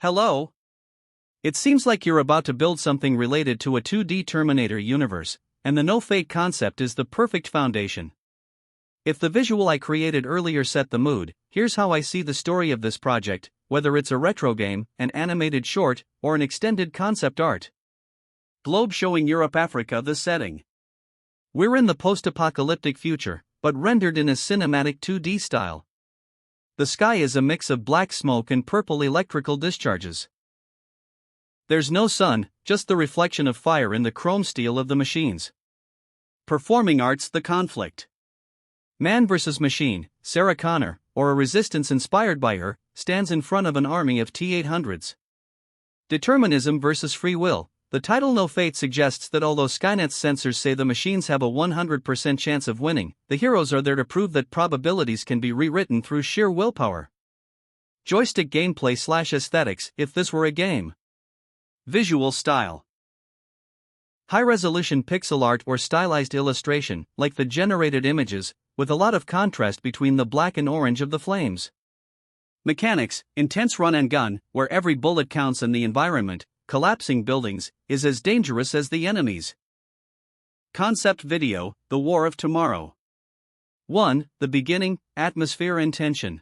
Hello? It seems like you're about to build something related to a 2D Terminator universe, and the no-fate concept is the perfect foundation. If the visual I created earlier set the mood, here's how I see the story of this project, whether it's a retro game, an animated short, or an extended concept art. Globe showing Europe-Africa the setting. We're in the post-apocalyptic future, but rendered in a cinematic 2D style. The sky is a mix of black smoke and purple electrical discharges. There's no sun, just the reflection of fire in the chrome steel of the machines. Performing arts: the conflict. Man vs. machine, Sarah Connor, or a resistance inspired by her, stands in front of an army of T-800s. Determinism versus free will. The title No Fate suggests that although Skynet's sensors say the machines have a 100% chance of winning, the heroes are there to prove that probabilities can be rewritten through sheer willpower. Joystick gameplay / aesthetics: if this were a game. Visual style. High-resolution pixel art or stylized illustration, like the generated images, with a lot of contrast between the black and orange of the flames. Mechanics: intense run and gun, where every bullet counts and the environment, collapsing buildings, is as dangerous as the enemies. Concept video: The War of Tomorrow. 1. The beginning, atmosphere and tension.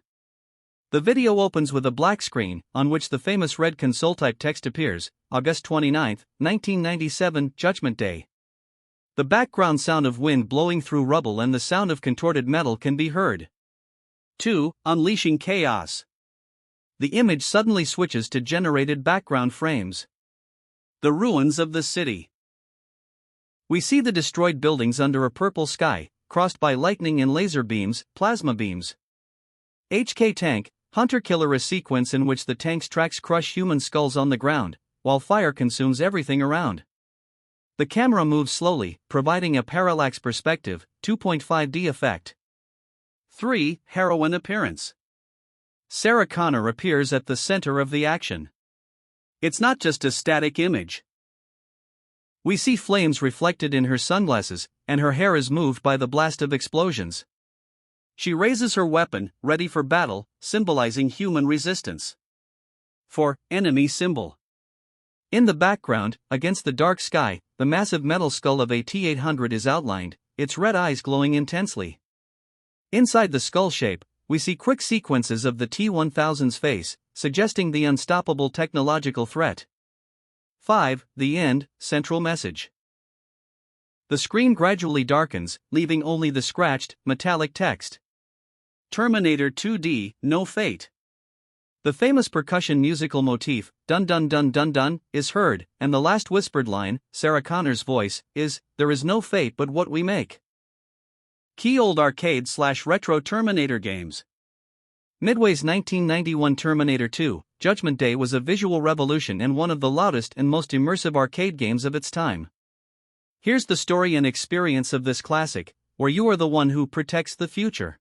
The video opens with a black screen, on which the famous red console-type text appears, August 29, 1997, Judgment Day. The background sound of wind blowing through rubble and the sound of contorted metal can be heard. 2. Unleashing chaos. The image suddenly switches to generated background frames. The ruins of the city. We see the destroyed buildings under a purple sky, crossed by lightning and laser beams, plasma beams. HK Tank, Hunter-Killer: a sequence in which the tank's tracks crush human skulls on the ground, while fire consumes everything around. The camera moves slowly, providing a parallax perspective, 2.5D effect. 3. Heroine appearance. Sarah Connor appears at the center of the action. It's not just a static image. We see flames reflected in her sunglasses, and her hair is moved by the blast of explosions. She raises her weapon, ready for battle, symbolizing human resistance. 4. Enemy symbol. In the background, against the dark sky, the massive metal skull of a T-800 is outlined, its red eyes glowing intensely. Inside the skull shape, we see quick sequences of the T-1000's face, suggesting the unstoppable technological threat. 5. The end, central message. The screen gradually darkens, leaving only the scratched, metallic text. Terminator 2D, No Fate. The famous percussion musical motif, dun dun dun dun dun, is heard, and the last whispered line, Sarah Connor's voice, is, "There is no fate but what we make." Key old arcade / retro Terminator games. Midway's 1991 Terminator 2, Judgment Day was a visual revolution and one of the loudest and most immersive arcade games of its time. Here's the story and experience of this classic, where you are the one who protects the future.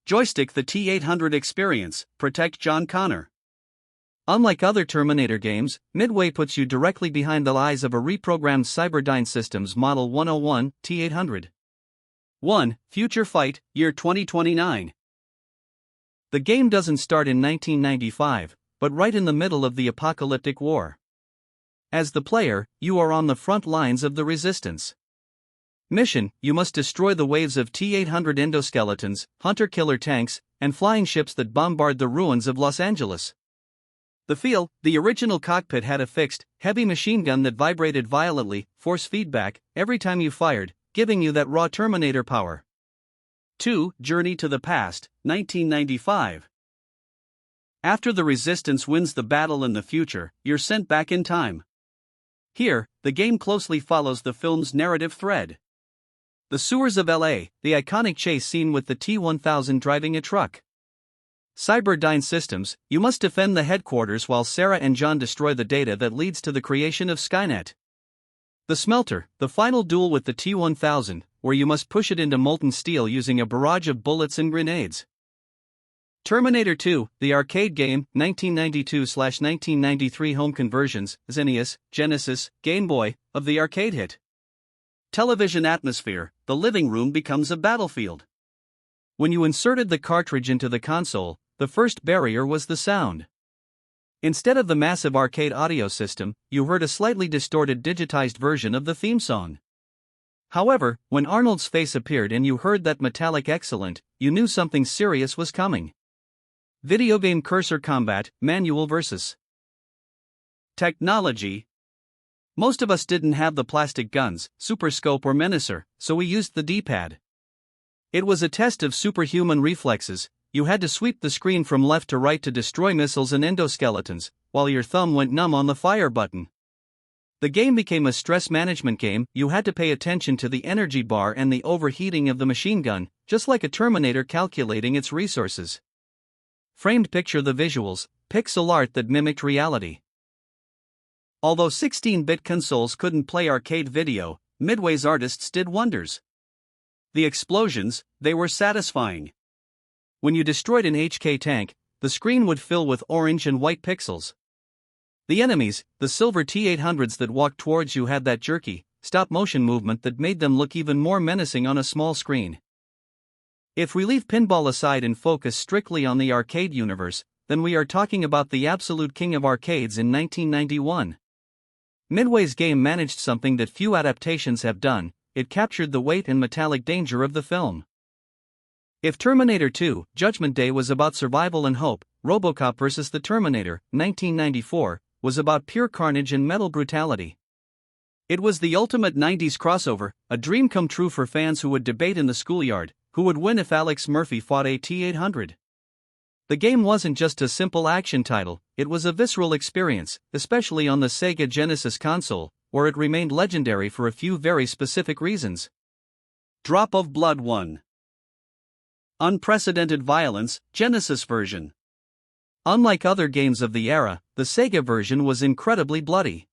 Joystick: the T-800 experience, protect John Connor. Unlike other Terminator games, Midway puts you directly behind the eyes of a reprogrammed Cyberdyne Systems Model 101 T-800. 1. Future Fight, year 2029. The game doesn't start in 1995, but right in the middle of the apocalyptic war. As the player, you are on the front lines of the resistance. Mission: you must destroy the waves of T-800 endoskeletons, hunter-killer tanks, and flying ships that bombard the ruins of Los Angeles. The feel: the original cockpit had a fixed, heavy machine gun that vibrated violently, force feedback, every time you fired, giving you that raw Terminator power. 2. Journey to the past, 1995. After the resistance wins the battle in the future, you're sent back in time. Here, the game closely follows the film's narrative thread. The sewers of LA, the iconic chase scene with the T-1000 driving a truck. Cyberdyne Systems, you must defend the headquarters while Sarah and John destroy the data that leads to the creation of Skynet. The Smelter, the final duel with the T-1000, where you must push it into molten steel using a barrage of bullets and grenades. Terminator 2, the arcade game, 1992/1993 home conversions, ZENES, Genesis, Game Boy, of the arcade hit. Television atmosphere, the living room becomes a battlefield. When you inserted the cartridge into the console, the first barrier was the sound. Instead of the massive arcade audio system, you heard a slightly distorted digitized version of the theme song. However, when Arnold's face appeared and you heard that metallic excellent, you knew something serious was coming. Video game cursor combat, manual versus technology. Most of us didn't have the plastic guns, Super Scope or Menacer, so we used the D-pad. It was a test of superhuman reflexes. You had to sweep the screen from left to right to destroy missiles and endoskeletons, while your thumb went numb on the fire button. The game became a stress management game. You had to pay attention to the energy bar and the overheating of the machine gun, just like a Terminator calculating its resources. Framed picture the visuals, pixel art that mimicked reality. Although 16-bit consoles couldn't play arcade video, Midway's artists did wonders. The explosions, they were satisfying. When you destroyed an HK tank, the screen would fill with orange and white pixels. The enemies, the silver T-800s that walked towards you, had that jerky, stop-motion movement that made them look even more menacing on a small screen. If we leave pinball aside and focus strictly on the arcade universe, then we are talking about the absolute king of arcades in 1991. Midway's game managed something that few adaptations have done. It captured the weight and metallic danger of the film. If Terminator 2, Judgment Day was about survival and hope, RoboCop vs. the Terminator, 1994, was about pure carnage and metal brutality. It was the ultimate 90s crossover, a dream come true for fans who would debate in the schoolyard who would win if Alex Murphy fought a T-800. The game wasn't just a simple action title, it was a visceral experience, especially on the Sega Genesis console, where it remained legendary for a few very specific reasons. Drop of Blood 1. Unprecedented violence, Genesis version. Unlike other games of the era, the Sega version was incredibly bloody.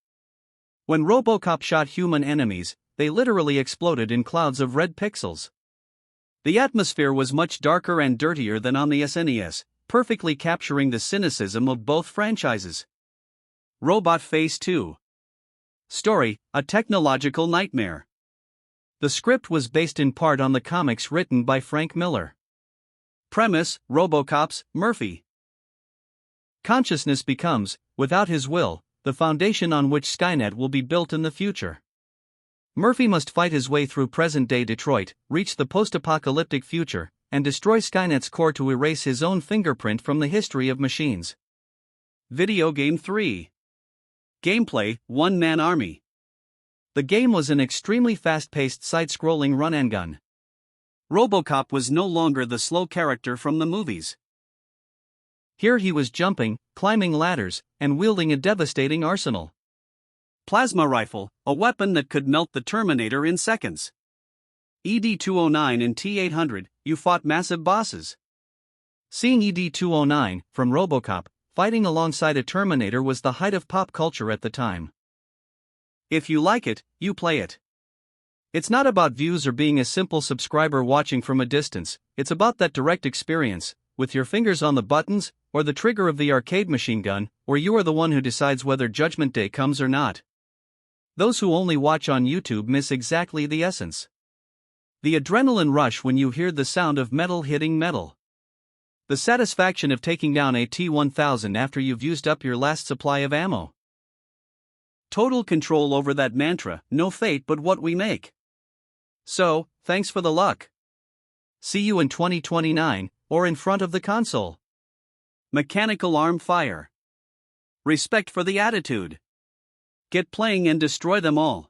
When RoboCop shot human enemies, they literally exploded in clouds of red pixels. The atmosphere was much darker and dirtier than on the SNES, perfectly capturing the cynicism of both franchises. Robot Face 2. Story, a technological nightmare. The script was based in part on the comics written by Frank Miller. Premise, RoboCop's Murphy. Consciousness becomes, without his will, the foundation on which Skynet will be built in the future. Murphy must fight his way through present-day Detroit, reach the post-apocalyptic future, and destroy Skynet's core to erase his own fingerprint from the history of machines. Video Game 3. Gameplay, One-Man Army. The game was an extremely fast-paced side-scrolling run-and-gun. RoboCop was no longer the slow character from the movies. Here he was jumping, climbing ladders, and wielding a devastating arsenal. Plasma rifle, a weapon that could melt the Terminator in seconds. ED-209 and T-800, you fought massive bosses. Seeing ED-209, from RoboCop, fighting alongside a Terminator was the height of pop culture at the time. If you like it, you play it. It's not about views or being a simple subscriber watching from a distance, it's about that direct experience, with your fingers on the buttons, or the trigger of the arcade machine gun, where you are the one who decides whether Judgment Day comes or not. Those who only watch on YouTube miss exactly the essence. The adrenaline rush when you hear the sound of metal hitting metal. The satisfaction of taking down a T-1000 after you've used up your last supply of ammo. Total control over that mantra, no fate but what we make. So, thanks for the luck. See you in 2029, or in front of the console. Mechanical arm fire. Respect for the attitude. Get playing and destroy them all.